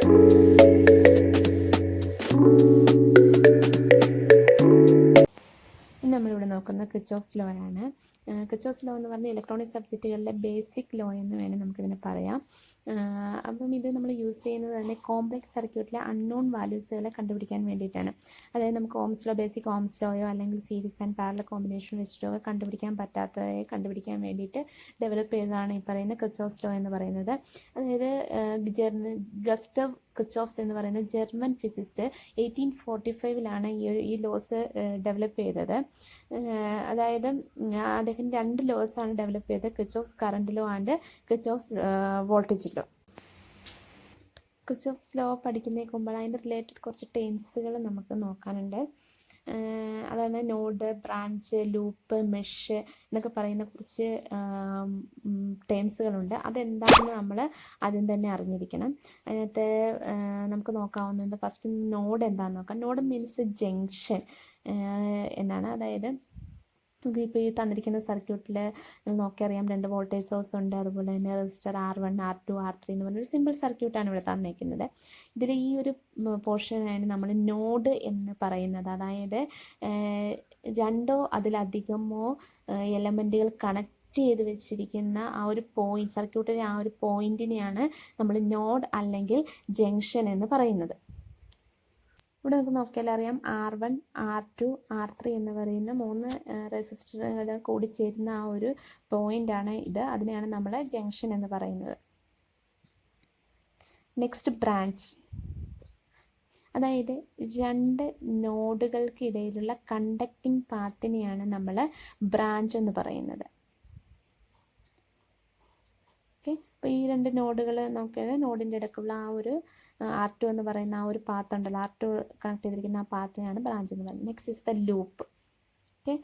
ഇന്ന് നമ്മളിവിടെ നോക്കുന്ന കിർച്ചോഫ്സ് ലോ ആണ്. കിർച്ചോഫ്സ് ലോ എന്ന് പറഞ്ഞാൽ ഇലക്ട്രോണിക് സബ്ജക്റ്റുകളിലെ ബേസിക് ലോ എന്ന് വേണം നമുക്കിതിനെ പറയാം. അപ്പം ഇത് നമ്മൾ യൂസ് ചെയ്യുന്നത് തന്നെ കോംപ്ലക്സ് സർക്യൂട്ടിലെ അൺനോൺ വാല്യൂസുകളെ കണ്ടുപിടിക്കാൻ വേണ്ടിയിട്ടാണ്. അതായത് നമുക്ക് ഓംസ് ലോ, ബേസിക് ഓംസ് ലോയോ അല്ലെങ്കിൽ സീരീസ് ആൻഡ് പാരലൽ കോമ്പിനേഷൻ വെച്ചിട്ടോ കണ്ടുപിടിക്കാൻ പറ്റാത്തവയെ കണ്ടുപിടിക്കാൻ വേണ്ടിയിട്ട് ഡെവലപ്പ് ചെയ്തതാണ് ഈ പറയുന്ന കിർച്ചോഫ്സ് ലോ എന്ന് പറയുന്നത്. അതായത് ഗസ്റ്റവ് കിർച്ചോഫ്സ് എന്ന് പറയുന്ന ജർമ്മൻ ഫിസിസ്റ്റ് 1845 ഈ ലോസ് ഡെവലപ്പ് ചെയ്തത്. അതായത് അദ്ദേഹം 2 ലോസാണ് ഡെവലപ്പ് ചെയ്തത്, Kirchhoff's current law and Kirchhoff's voltage law. Kirchhoff's law പഠിക്കുന്നതിന് മുമ്പ് അതിൻ്റെ റിലേറ്റഡ് കുറച്ച് ടേംസുകൾ നമുക്ക് നോക്കാനുണ്ട്. അതാണ് നോഡ്, ബ്രാഞ്ച്, ലൂപ്പ്, മെഷ് എന്നൊക്കെ പറയുന്ന കുറച്ച് ടേംസുകളുണ്ട്. അതെന്താണെന്ന് നമ്മൾ ആദ്യം തന്നെ അറിഞ്ഞിരിക്കണം. അതിനകത്ത് നമുക്ക് നോക്കാവുന്നത് ഫസ്റ്റ് നോഡ് എന്താണെന്ന് നോക്കാം. നോഡ് മീൻസ് ജംഗ്ഷൻ എന്നാണ്. അതായത് ഇപ്പോൾ ഈ തന്നിരിക്കുന്ന സർക്യൂട്ടിൽ നോക്കിയറിയാം 2 വോൾട്ടേജ് സോഴ്സ് ഉണ്ട്, അതുപോലെ തന്നെ റെസിസ്റ്റർ R1, R2, R3 എന്ന് പറഞ്ഞൊരു സിമ്പിൾ സർക്യൂട്ടാണ് ഇവിടെ തന്നിരിക്കുന്നത്. ഇതിൽ ഈ ഒരു പോർഷനാണ് നമ്മൾ നോഡ് എന്ന് പറയുന്നത്. അതായത് 2 അതിലധികമോ എലമെൻറ്റുകൾ കണക്ട് ചെയ്ത് വെച്ചിരിക്കുന്ന ആ ഒരു പോയിന്റ്, സർക്യൂട്ടിലെ ആ ഒരു പോയിന്റിനെയാണ് നമ്മൾ നോഡ് അല്ലെങ്കിൽ ജംഗ്ഷൻ എന്ന് പറയുന്നത്. ഇവിടെ നമുക്ക് നോക്കിയാൽ അറിയാം R1, R2, R3 എന്ന് പറയുന്ന 3 റെസിസ്റ്ററുകൾ കൂടി ചേരുന്ന ആ ഒരു പോയിൻ്റാണ് ഇത്. അതിനെയാണ് നമ്മൾ ജംഗ്ഷൻ എന്ന് പറയുന്നത്. നെക്സ്റ്റ് ബ്രാഞ്ച്, അതായത് 2 നോഡുകൾക്കിടയിലുള്ള കണ്ടക്റ്റിംഗ് പാത്തിനെയാണ് നമ്മൾ ബ്രാഞ്ച് എന്ന് പറയുന്നത്. ഓക്കെ, അപ്പോൾ ഈ 2 നോഡുകൾ നോക്കിയാൽ നോഡിൻ്റെ ഇടയ്ക്കുള്ള ആ ഒരു R2 എന്ന് പറയുന്ന ആ ഒരു പാത്ത് ഉണ്ടല്ലോ, R2 കണക്ട് ചെയ്തിരിക്കുന്ന ആ പാത്തിനാണ് ബ്രാഞ്ച് എന്ന് പറയുന്നത്. Next is the loop. Okay,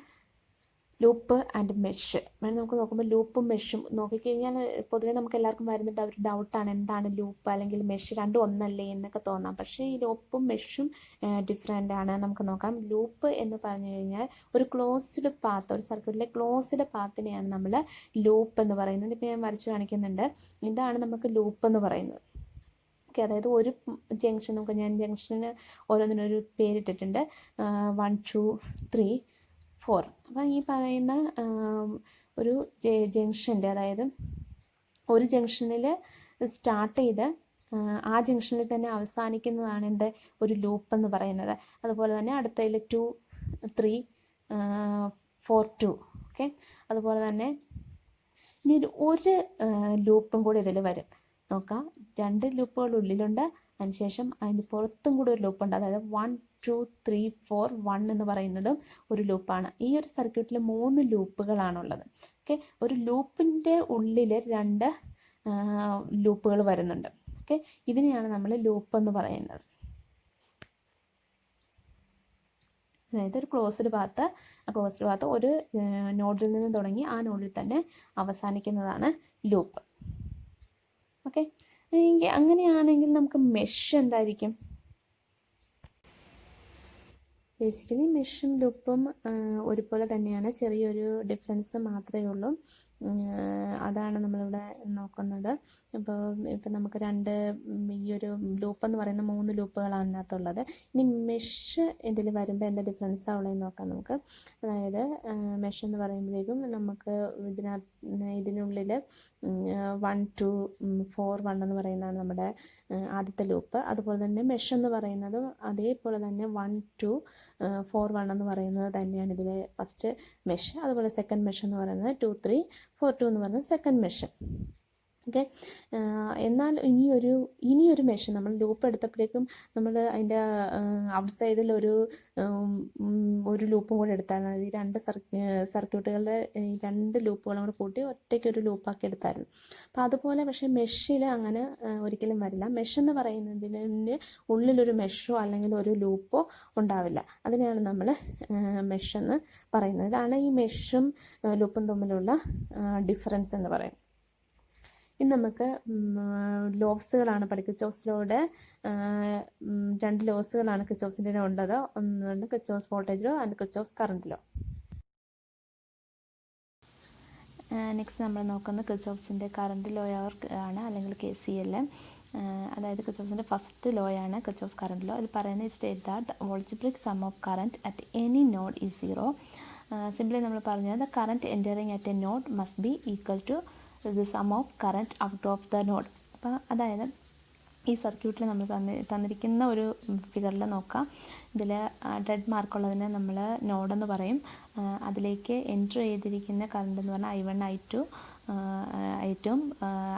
loop and mesh. നമുക്ക് നോക്കുമ്പോൾ ലൂപ്പും മെഷും നോക്കിക്കഴിഞ്ഞാൽ പൊതുവേ നമുക്ക് എല്ലാവർക്കും വരുന്ന ഒരു ഡൗട്ടാണ്, എന്താണ് ലൂപ്പ് അല്ലെങ്കിൽ മെഷ്, രണ്ടും ഒന്നല്ലേ എന്നൊക്കെ തോന്നാം. പക്ഷേ ഈ ലൂപ്പും മെഷും ഡിഫറെൻ്റ് ആണ്. നമുക്ക് നോക്കാം. ലൂപ്പ് എന്ന് പറഞ്ഞു കഴിഞ്ഞാൽ ഒരു ക്ലോസ്ഡ് പാത്ത്, ഒരു സർക്യൂട്ടിലെ ക്ലോസ്ഡ് പാത്തിനെയാണ് നമ്മൾ ലൂപ്പ് എന്ന് പറയുന്നത്. ഇപ്പോൾ ഞാൻ വരച്ച് കാണിക്കുന്നുണ്ട്. ഇതാണ് നമുക്ക് ലൂപ്പ് എന്ന് പറയുന്നത്. ഓക്കെ, അതായത് ഒരു ജംഗ്ഷൻ, നമുക്ക് ഞാൻ ജംഗ്ഷന് ഓരോന്നിനൊരു പേരിട്ടിട്ടുണ്ട്, 1, 2, 3, 4. അപ്പം ഈ പറയുന്ന ഒരു ജംഗ്ഷൻ്റെ, അതായത് ഒരു ജംഗ്ഷനിൽ സ്റ്റാർട്ട് ചെയ്ത് ആ ജംഗ്ഷനിൽ തന്നെ അവസാനിക്കുന്നതാണ് എൻ്റെ ഒരു ലൂപ്പ് എന്ന് പറയുന്നത്. അതുപോലെ തന്നെ അടുത്തതിൽ 2, 3, 4, 2. ഓക്കെ, അതുപോലെ തന്നെ ഇനി ഒരു ലൂപ്പും കൂടി ഇതിൽ വരും. നോക്കാം, 2 ലൂപ്പുകൾ ഉള്ളിലുണ്ട്, അതിനുശേഷം അതിന് പുറത്തും കൂടി ഒരു ലൂപ്പുണ്ട്. അതായത് 1, 2, 3, 4, 1 എന്ന് പറയുന്നതും ഒരു ലൂപ്പാണ്. ഈ ഒരു സർക്യൂട്ടിൽ 3 ലൂപ്പുകളാണുള്ളത്. ഓക്കെ, ഒരു ലൂപ്പിൻ്റെ ഉള്ളിൽ 2 ലൂപ്പുകൾ വരുന്നുണ്ട്. ഓക്കെ, ഇതിനെയാണ് നമ്മൾ ലൂപ്പ് എന്ന് പറയുന്നത്. അതായത് ഒരു ക്ലോസ്ഡ് പാത്ത്, ആ ക്ലോസ്ഡ് പാത്ത് ഒരു നോഡിൽ നിന്ന് തുടങ്ങി ആ നോഡിൽ തന്നെ അവസാനിക്കുന്നതാണ് ലൂപ്പ്. ഓക്കെ, അങ്ങനെയാണെങ്കിൽ നമുക്ക് മെഷ് എന്തായിരിക്കും? ബേസിക്കലി മെഷും ലൂപ്പും ഒരുപോലെ തന്നെയാണ്, ചെറിയൊരു ഡിഫറൻസ് മാത്രമേ ഉള്ളൂ. അതാണ് നമ്മളിവിടെ നോക്കുന്നത്. ഇപ്പോൾ നമുക്ക് ഈ ഒരു ലൂപ്പ് എന്ന് പറയുന്ന 3 ലൂപ്പുകളാണ് അതിനകത്തുള്ളത്. ഇനി മെഷ് ഇതിൽ വരുമ്പോൾ എന്താ ഡിഫറൻസ് ആവുള്ളതെന്ന് നോക്കാം നമുക്ക്. അതായത് മെഷ് എന്ന് പറയുമ്പോഴേക്കും നമുക്ക് ഇതിനുള്ളിൽ 1, 2, 4, 1 എന്ന് പറയുന്നതാണ് നമ്മുടെ ആദ്യത്തെ ലൂപ്പ്. അതുപോലെ തന്നെ മെഷ് എന്ന് പറയുന്നതും അതേപോലെ തന്നെ 1, 2, 4, 1 എന്ന് പറയുന്നത് തന്നെയാണ് ഇതിലെ ഫസ്റ്റ് മെഷ്. അതുപോലെ സെക്കൻഡ് മെഷ് എന്ന് പറയുന്നത് 2, 3, 4, 2 എന്ന് പറയുന്നത് സെക്കൻഡ് മെഷ്. ഓക്കെ, എന്നാൽ ഇനിയൊരു മെഷ് നമ്മൾ ലൂപ്പ് എടുത്തപ്പോഴേക്കും നമ്മൾ അതിൻ്റെ ഔട്ട് സൈഡിൽ ഒരു ലൂപ്പും കൂടെ എടുത്തായിരുന്നു. ഈ 2 സർക്യൂട്ടുകളുടെ 2 ലൂപ്പുകളും കൂടെ കൂട്ടി ഒറ്റയ്ക്കൊരു ലൂപ്പാക്കി എടുത്തായിരുന്നു. അപ്പോൾ അതുപോലെ പക്ഷേ മെഷിൽ അങ്ങനെ ഒരിക്കലും വരില്ല. മെഷ് എന്ന് പറയുന്നതിന് ഉള്ളിലൊരു മെഷോ അല്ലെങ്കിൽ ഒരു ലൂപ്പോ ഉണ്ടാവില്ല. അതിനെയാണ് നമ്മൾ മെഷ് എന്ന് പറയുന്നത്. ഇതാണ് ഈ മെഷും ലൂപ്പും തമ്മിലുള്ള ഡിഫറൻസ് എന്ന് പറയുന്നത്. ഇനി നമുക്ക് ലോസുകളാണ് പഠിക്കുക. കിർച്ചോഫ്സ് ലോയുടെ 2 ലോസുകളാണ് കിർച്ചോഫ്സിൻ്റെ ഉള്ളത്. ഒന്ന് Kirchhoff's voltage law and Kirchhoff's current law. Next നമ്മൾ നോക്കുന്നത് കിർച്ചോഫ്സിൻ്റെ കറണ്ട് ലോ ആണ്, അല്ലെങ്കിൽ KCL. അതായത് കിർച്ചോഫിൻ്റെ ഫസ്റ്റ് ലോ ആണ് കിർച്ചോഫ് കറണ്ട് ലോ. അതിൽ പറയുന്നത് state that the algebraic sum of current at any node is zero. Simply നമ്മൾ പറഞ്ഞത് the current entering at a node must be equal to the sum of current out of the node. അപ്പോൾ അതായത് ഈ സർക്യൂട്ടിൽ നമ്മൾ തന്നിരിക്കുന്ന ഒരു ഫിഗറിൽ നോക്കാം. ഇതിൽ റെഡ് മാർക്കുള്ളതിനെ നമ്മൾ നോഡെന്ന് പറയും. അതിലേക്ക് എൻറ്റർ ചെയ്തിരിക്കുന്ന കറണ്ട് എന്ന് പറഞ്ഞാൽ I1 I2 ഐറ്റും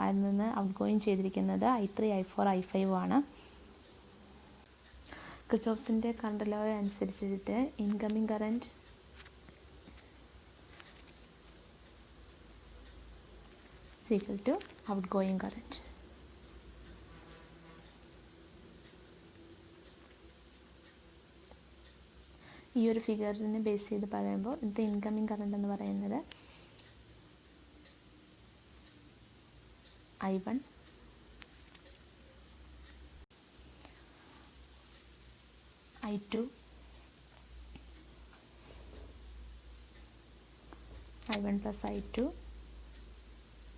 അതിൽ നിന്ന് ഔട്ട് ഗോയിങ് ചെയ്തിരിക്കുന്നത് I3 I4 I5 ആണ്. കിർച്ചോഫിൻ്റെ കറണ്ട് ലോ അനുസരിച്ചിട്ട് incoming current equal to outgoing current. ഈ ഒരു ഫിഗറിനെ ബേസ് ചെയ്ത് പറയുമ്പോൾ ഇത് ഇൻകമിങ് കറണ്ട് എന്ന് പറയുന്നത് I1 I2 I1 plus I2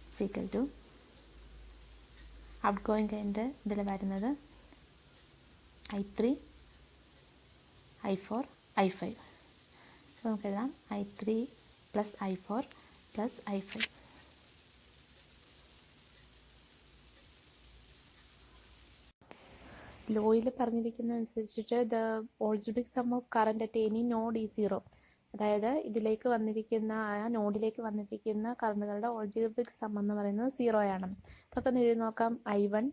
is equal to out going current ഇതിൽ വരുന്നത് I3 I4 I5. അപ്പോൾ നമുക്കെഴുതാം I3 plus I4 plus I5. ലോയിൽ പറഞ്ഞിരിക്കുന്ന അനുസരിച്ചിട്ട് the algebraic sum of current at any node is zero. അതായത് ഇതിലേക്ക് വന്നിരിക്കുന്ന ആ നോഡിലേക്ക് വന്നിരിക്കുന്ന കറണ്ടുകളുടെ ഓൾജിബ്രിക് സം എന്ന് പറയുന്നത് 0 ആണ്. അതൊക്കെ ഒന്ന് എഴുതി നോക്കാം. I1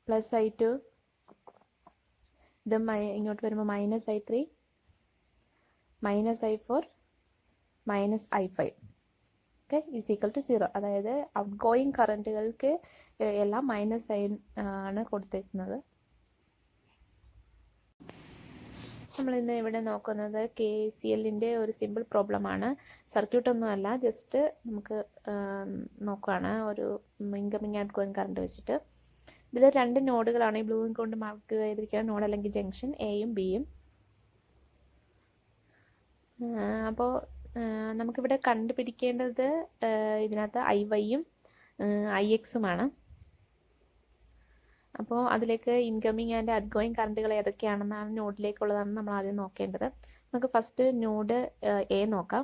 plus I2 ഇത് ഇങ്ങോട്ട് വരുമ്പോൾ -I3 -I4 -I5 okay is equal to 0. അതായത് ഔട്ട് ഗോയിങ് കറണ്ടുകൾക്ക് എല്ലാം മൈനസ് സൈൻ ആണ് കൊടുത്തിരിക്കുന്നത്. നമ്മളിന്ന് ഇവിടെ നോക്കുന്നത് KCLൻ്റെ ഒരു സിമ്പിൾ പ്രോബ്ലമാണ്. സർക്യൂട്ടൊന്നുമല്ല, ജസ്റ്റ് നമുക്ക് നോക്കുകയാണ് ഒരു ഇൻകമിങ് ഔട്ട് ഗോയിങ് കറണ്ട് വെച്ചിട്ട്. ഇതിൽ 2 നോഡുകളാണ് ഈ ബ്ലൂവും കൊണ്ട് മാർക്ക് ചെയ്തിരിക്കുന്ന നോഡ് അല്ലെങ്കിൽ ജംഗ്ഷൻ എയും ബിയും. അപ്പോൾ നമുക്കിവിടെ കണ്ടുപിടിക്കേണ്ടത് ഇതിനകത്ത് IYയും IXുമാണ്. അപ്പോൾ അതിലേക്ക് ഇൻകമിങ് ആൻഡ് ഔട്ട് ഗോയിങ് കറണ്ടുകൾ ഏതൊക്കെയാണെന്നാണ് നോഡിലേക്കുള്ളതാണ് നമ്മൾ ആദ്യം നോക്കേണ്ടത്. നമുക്ക് ഫസ്റ്റ് നോഡ് എ നോക്കാം.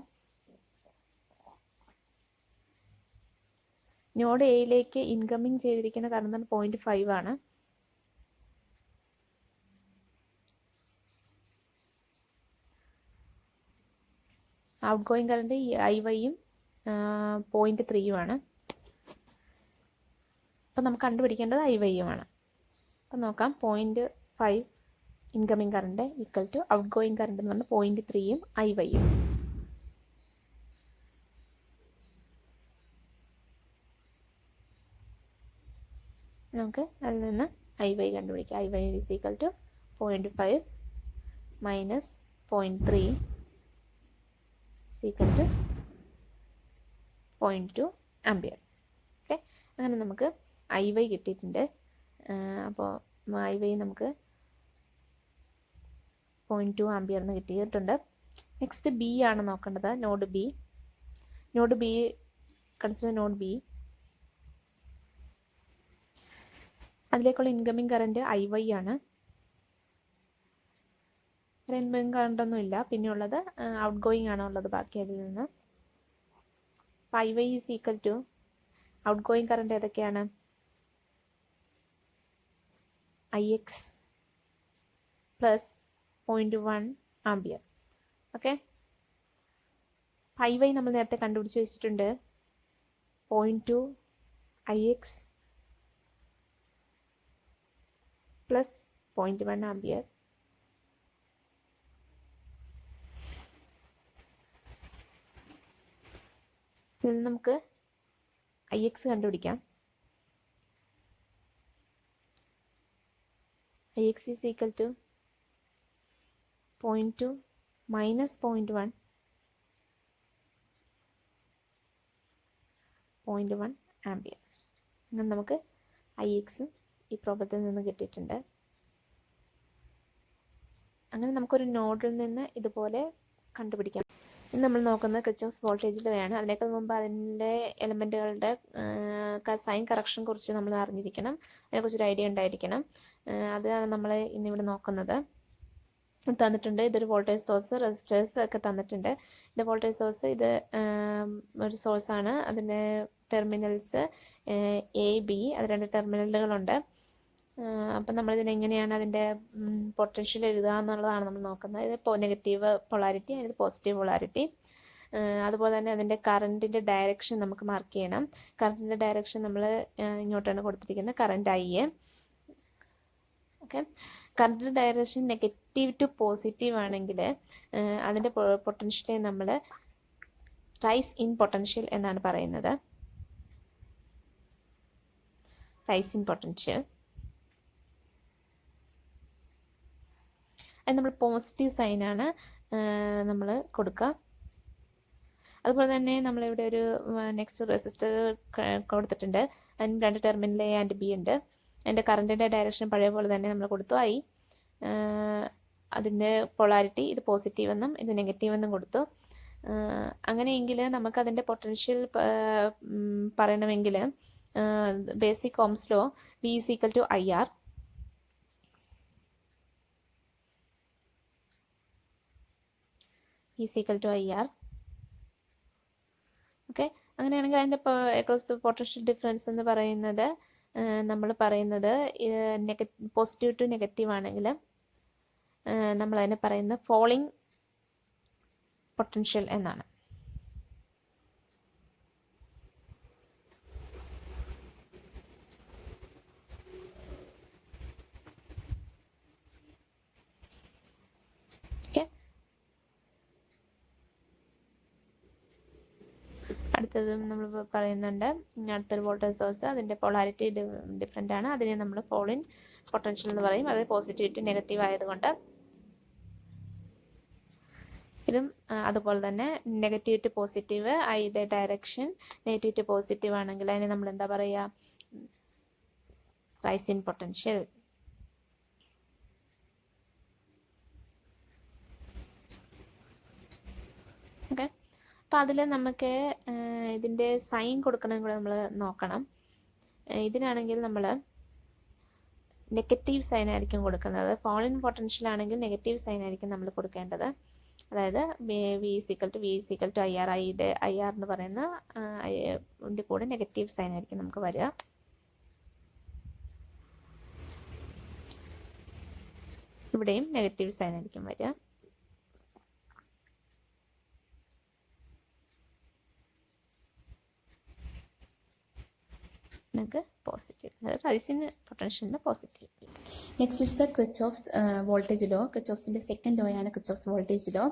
നോഡ് എയിലേക്ക് ഇൻകമിങ് ചെയ്തിരിക്കുന്ന കറണ്ട് 0.5 ആണ്. ഔട്ട് ഗോയിങ് കറണ്ട് IYയും 0.3 ആണ്. അപ്പം നമുക്ക് കണ്ടുപിടിക്കേണ്ടത് IYയുമാണ്. അപ്പം നോക്കാം. 0.5 incoming current equal to outgoing current എന്ന് പറഞ്ഞാൽ 0.3യും IYയും. നമുക്ക് അതിൽ നിന്ന് IY കണ്ടുപിടിക്കാം. IY is equal to 0.5 minus 0.3 equal to 0.2 ampere. Okay, അങ്ങനെ നമുക്ക് IY കിട്ടിയിട്ടുണ്ട്. അപ്പോൾ IY നമുക്ക് 0.2 ആംപിയറിന് കിട്ടിയിട്ടുണ്ട്. നെക്സ്റ്റ് ബി ആണ് നോക്കേണ്ടത്. Node B consider node B. അതിലേക്കുള്ള ഇൻകമിങ് കറണ്ട് IY ആണ്. ഇൻകമിങ് കറണ്ട് ഒന്നും ഇല്ല. പിന്നെ ഉള്ളത് ഔട്ട് ഗോയിങ് ആണ് ഉള്ളത് ബാക്കി അതിൽ നിന്ന്. IY is equal to outgoing current ഏതൊക്കെയാണ്? IX plus 0.1 ampere. Okay, IY നമ്മൾ നേരത്തെ കണ്ടുപിടിച്ച് വെച്ചിട്ടുണ്ട്. 0.2 IX പ്ലസ് 0.1 ആംപിയർ. ഇതിൽ നമുക്ക് IX കണ്ടുപിടിക്കാം. IX is equal to 0.2 minus 0.1 ampere. അങ്ങനെ നമുക്ക് IX ഈ പ്രോബ്ലത്തിൽ നിന്ന് കിട്ടിയിട്ടുണ്ട്. അങ്ങനെ നമുക്കൊരു നോഡിൽ നിന്ന് ഇതുപോലെ കണ്ടുപിടിക്കാം. ഇനി നമ്മൾ നോക്കുന്നത് കിർച്ചോഫ്സ് വോൾട്ടേജ് ലോയാണ്. അതിനേക്കാൾ മുമ്പ് അതിൻ്റെ എലമെൻറ്റുകളുടെ സൈൻ കറക്ഷൻ കുറിച്ച് നമ്മൾ അറിഞ്ഞിരിക്കണം, അതിനെക്കുറിച്ചൊരു ഐഡിയ ഉണ്ടായിരിക്കണം. അതാണ് നമ്മൾ ഇന്നിവിടെ നോക്കുന്നത്. തന്നിട്ടുണ്ട്, ഇതൊരു വോൾട്ടേജ് സോഴ്സ്, റെസിസ്റ്റേഴ്സ് ഒക്കെ തന്നിട്ടുണ്ട്. ഇത് വോൾട്ടേജ് സോഴ്സ്, ഇത് ഒരു സോഴ്സാണ്. അതിൻ്റെ ടെർമിനൽസ് AB, അത് 2 ടെർമിനലുകളുണ്ട്. അപ്പം നമ്മളിതിനെങ്ങനെയാണ് അതിൻ്റെ പൊട്ടൻഷ്യൽ എഴുതുക എന്നുള്ളതാണ് നമ്മൾ നോക്കുന്നത്. ഇത് നെഗറ്റീവ് പൊളാരിറ്റി, ഇത് പോസിറ്റീവ് പൊളാരിറ്റി. അതുപോലെ തന്നെ അതിൻ്റെ കറണ്ടിൻ്റെ ഡയറക്ഷൻ നമുക്ക് മാർക്ക് ചെയ്യണം. കറണ്ടിൻ്റെ ഡയറക്ഷൻ നമ്മൾ ഇങ്ങോട്ടാണ് കൊടുത്തിരിക്കുന്നത്, കറണ്ട് I. ഓക്കെ, കറണ്ടിൻ്റെ ഡയറക്ഷൻ നെഗറ്റീവ് ടു പോസിറ്റീവ് ആണെങ്കിൽ അതിൻ്റെ പൊട്ടൻഷ്യലെ നമ്മൾ റൈസ് ഇൻ പൊട്ടൻഷ്യൽ എന്നാണ് പറയുന്നത്. Rise in potential. അത് നമ്മൾ പോസിറ്റീവ് സൈനാണ് നമ്മൾ കൊടുക്കുക. അതുപോലെ തന്നെ നമ്മളിവിടെ ഒരു നെക്സ്റ്റ് റെസിസ്റ്റർ കൊടുത്തിട്ടുണ്ട്. അതിന് 2 ടെർമിനൽ A ആൻഡ് B ഉണ്ട്. അതിൻ്റെ കറണ്ടിൻ്റെ ഡയറക്ഷൻ പഴയ പോലെ തന്നെ നമ്മൾ കൊടുത്തു I. അതിൻ്റെ പൊളാരിറ്റി ഇത് പോസിറ്റീവ് എന്നും ഇത് നെഗറ്റീവ് എന്നും കൊടുത്തു. അങ്ങനെയെങ്കിൽ നമുക്കതിൻ്റെ പൊട്ടൻഷ്യൽ പറയണമെങ്കിൽ basic Ohm's law V is equal to IR. is equal to IR. Okay, അങ്ങനെയാണെങ്കിൽ അതിൻ്റെ അക്രോസ് പൊട്ടൻഷ്യൽ ഡിഫറൻസ് എന്ന് പറയുന്നത് നമ്മൾ പറയുന്നത് പോസിറ്റീവ് ടു നെഗറ്റീവ് ആണെങ്കിൽ നമ്മൾ അതിനെ പറയുന്നത് ഫോളിങ് പൊട്ടൻഷ്യൽ എന്നാണ്. അടുത്തതും നമ്മൾ പറയുന്നുണ്ട്, അടുത്തൊരു വോൾട്ടേജ് സോഴ്സ്, അതിൻ്റെ പൊളാരിറ്റി ഡിഫറെൻ്റ് ആണ്. അതിനെ നമ്മൾ ഫോളിൻ പൊട്ടൻഷ്യൽ എന്ന് പറയും. അത് പോസിറ്റീവ് ടു നെഗറ്റീവ് ആയതുകൊണ്ട്. ഇതും അതുപോലെ തന്നെ നെഗറ്റീവ് ടു പോസിറ്റീവ്, ഐയുടെ ഡയറക്ഷൻ നെഗറ്റീവ് ടു പോസിറ്റീവ് ആണെങ്കിൽ അതിനെ നമ്മൾ എന്താ പറയുക, റൈസ് ഇൻ പൊട്ടൻഷ്യൽ. ഓക്കെ, അപ്പോൾ അതിൽ നമുക്ക് ഇതിൻ്റെ സൈൻ കൊടുക്കണം കൂടെ നമ്മൾ നോക്കണം. ഇതിനാണെങ്കിൽ നമ്മൾ നെഗറ്റീവ് സൈൻ ആയിരിക്കും കൊടുക്കുന്നത്. ഫോളിൻ പൊട്ടൻഷ്യൽ ആണെങ്കിൽ നെഗറ്റീവ് സൈൻ ആയിരിക്കും നമ്മൾ കൊടുക്കേണ്ടത്. അതായത് V is equal to IR. ഐയുടെ IR എന്ന് പറയുന്ന ൻ്റെ കൂടെ നെഗറ്റീവ് സൈൻ ആയിരിക്കും നമുക്ക് വരിക. ഇവിടെയും നെഗറ്റീവ് സൈൻ ആയിരിക്കും വരിക. പോസിറ്റീവ്, അതായത് റൈസിന് പൊട്ടൻഷ്യലിന് positive. Next is the Kirchhoff's voltage law. കിർച്ചോഫ്സിൻ്റെ സെക്കൻഡ് ലോയാണ് കിർച്ചോഫ്സ് വോൾട്ടേജ് ലോ.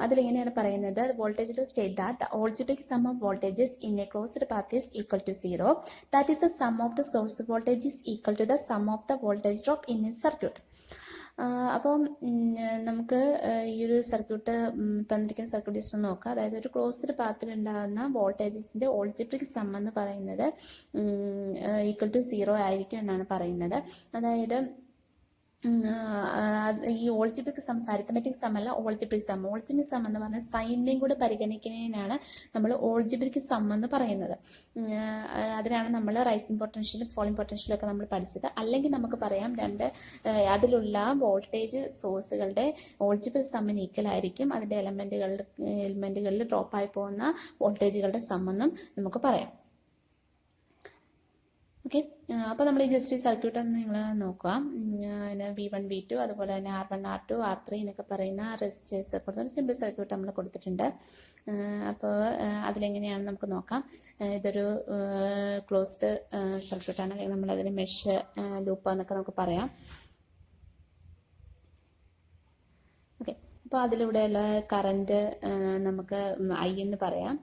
അതിലെങ്ങനെയാണ് പറയുന്നത്, voltage law states that the algebraic sum of voltages in a closed path is equal to 0. That is the sum of the source voltage is equal to the sum of the voltage drop in a circuit. അപ്പം നമുക്ക് ഈ ഒരു circuit തന്നിരിക്കുന്ന circuit list നോക്കാം. അതായത് ഒരു closed പാത്തിൽ ഉണ്ടാകുന്ന വോൾട്ടേജസിൻ്റെ algebraic some എന്ന് പറയുന്നത് ഈക്വൽ ടു 0 ആയിരിക്കും എന്നാണ് പറയുന്നത്. അതായത് ഈ ഓൾജിബ്രിക് സം അരിത്തമെറ്റിക് സം അല്ല, ഓൾജിബ്രിക് സം. ഓൾജിബ്രിക് സം എന്ന് പറഞ്ഞാൽ സൈനിനെയും കൂടെ പരിഗണിക്കുന്നതിനാണ് നമ്മൾ ഓൾജിബ്രിക് സം എന്ന് പറയുന്നത്. അതിനാണ് നമ്മൾ റൈസിങ് പൊട്ടൻഷ്യലും ഫോളിങ് പൊട്ടൻഷ്യലും ഒക്കെ നമ്മൾ പഠിച്ചത്. അല്ലെങ്കിൽ നമുക്ക് പറയാം അതിലുള്ള വോൾട്ടേജ് സോഴ്സുകളുടെ ഓൾജിബ്രിക് സമ്മിന് ഈക്വൽ ആയിരിക്കും അതിൻ്റെ എലമെൻറ്റുകളിൽ ഡ്രോപ്പായി പോകുന്ന വോൾട്ടേജുകളുടെ സം എന്നും നമുക്ക് പറയാം. ഓക്കെ, അപ്പോൾ നമ്മൾ ഈ ജസ്റ്റ് സർക്യൂട്ട് ഒന്ന് നിങ്ങൾ നോക്കുക. V1 V2 അതുപോലെ തന്നെ R1 R2 R3 എന്നൊക്കെ പറയുന്ന റെസിസ്റ്റേഴ്സ് കൊടുത്തൊരു സിമ്പിൾ സർക്യൂട്ട് നമ്മൾ കൊടുത്തിട്ടുണ്ട്. അപ്പോൾ അതിലെങ്ങനെയാണ് നമുക്ക് നോക്കാം. ഇതൊരു ക്ലോസ്ഡ് സർക്യൂട്ടാണ്, അല്ലെങ്കിൽ നമ്മളതിന് മെഷ് ലൂപ്പ് എന്നൊക്കെ നമുക്ക് പറയാം. ഓക്കെ, അപ്പോൾ അതിലൂടെയുള്ള കറണ്ട് നമുക്ക് I എന്ന് പറയാം.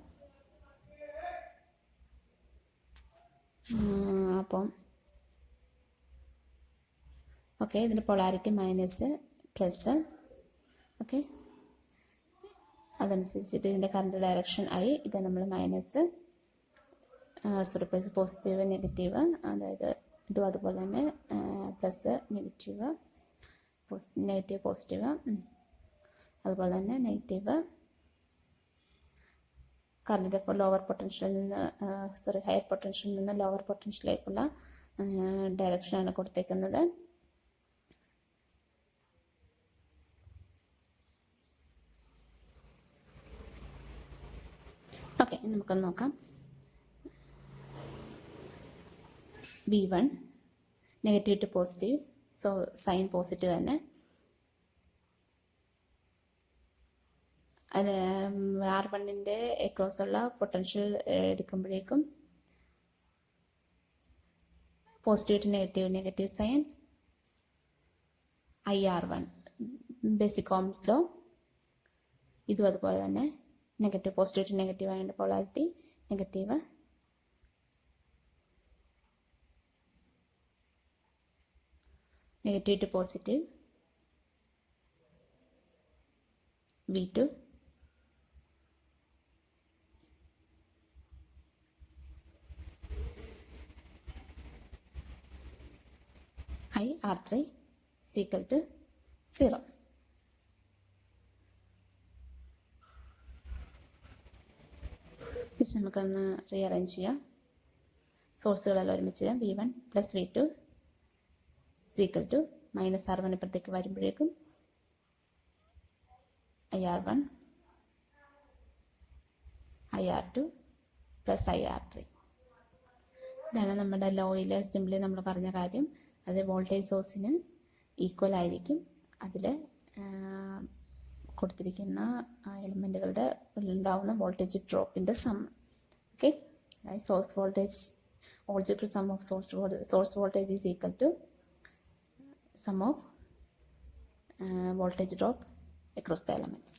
അപ്പം ഓക്കെ, ഇതിൻ്റെ പൊളാരിറ്റി മൈനസ് പ്ലസ്. ഓക്കെ, അതനുസരിച്ചിട്ട് ഇതിൻ്റെ കറണ്ട് ഡയറക്ഷൻ I, ഇത് നമ്മൾ മൈനസ് പോസിറ്റീവ് നെഗറ്റീവ്, അതായത് ഇതും അതുപോലെ തന്നെ പ്ലസ് നെഗറ്റീവ് പോസിറ്റീവ്, അതുപോലെ തന്നെ നെഗറ്റീവ് കറണ്ടിൻ്റെ ലോവർ പൊട്ടൻഷ്യലിൽ നിന്ന് ഹയർ പൊട്ടൻഷ്യലിൽ നിന്ന് ലോവർ പൊട്ടൻഷ്യലിലേക്കുള്ള ഡയറക്ഷനാണ് കൊടുത്തേക്കുന്നത്. ഓക്കെ, നമുക്കൊന്ന് നോക്കാം. V1 negative to positive, so sign positive തന്നെ. അത് R1ൻ്റെ അക്രോസുള്ള പൊട്ടൻഷ്യൽ എടുക്കുമ്പോഴേക്കും positive to negative, negative sign IR1 basic Ohm's law. ഇതും അതുപോലെ തന്നെ നെഗറ്റീവ്, പോസിറ്റീവ് ടു നെഗറ്റീവ് ആയതിൻ്റെ polarity negative. Negative to positive V2, IR3 is equal to 0. ഇത് നമുക്കൊന്ന് റീഅറേഞ്ച് ചെയ്യാം. സോഴ്സുകളെല്ലാം ഒരുമിച്ച് ചെയ്യാം. V1 plus V2 is equal to minus R1 ഇപ്പുറത്തേക്ക് വരുമ്പോഴേക്കും IR1 IR2 പ്ലസ് IR3. ഇതാണ് നമ്മുടെ ലോയിൽ സിംപ്ലി നമ്മൾ പറഞ്ഞ കാര്യം. അത് വോൾട്ടേജ് സോഴ്സിന് ഈക്വൽ ആയിരിക്കും അതിൽ കൊടുത്തിരിക്കുന്ന എലിമെൻറ്റുകളുടെ ഉണ്ടാകുന്ന വോൾട്ടേജ് ഡ്രോപ്പിൻ്റെ sum. Okay, source voltage algebra sum of source voltage is equal to sum of voltage drop across the elements.